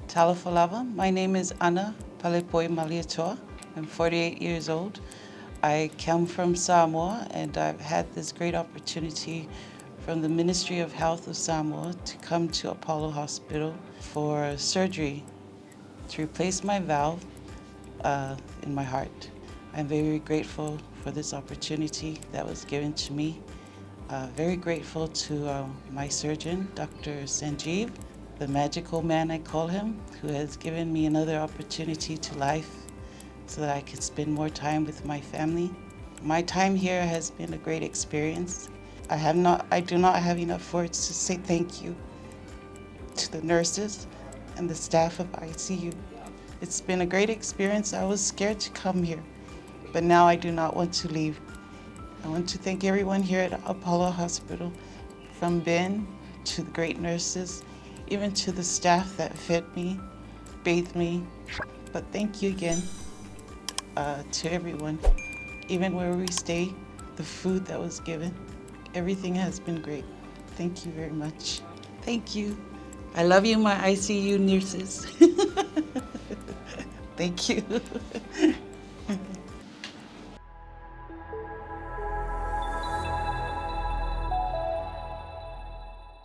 Talafalava. My name is Ana Palepoi Maliatoa. I'm 48 years old. I come from Samoa, and I've had this great opportunity from the Ministry of Health of Samoa to come to Apollo Hospital for surgery to replace my valve in my heart. I'm very grateful for this opportunity that was given to me. Very grateful to my surgeon, Dr. Sanjeev, the magical man I call him, who has given me another opportunity to life so that I could spend more time with my family. My time here has been a great experience. I do not have enough words to say thank you to the nurses and the staff of ICU. It's been a great experience. I was scared to come here, but now I do not want to leave. I want to thank everyone here at Apollo Hospital, from Ben to the great nurses, even to the staff that fed me, bathed me. But thank you again to everyone. Even where we stay, the food that was given, everything has been great. Thank you very much. Thank you. I love you, my ICU nurses. Thank you.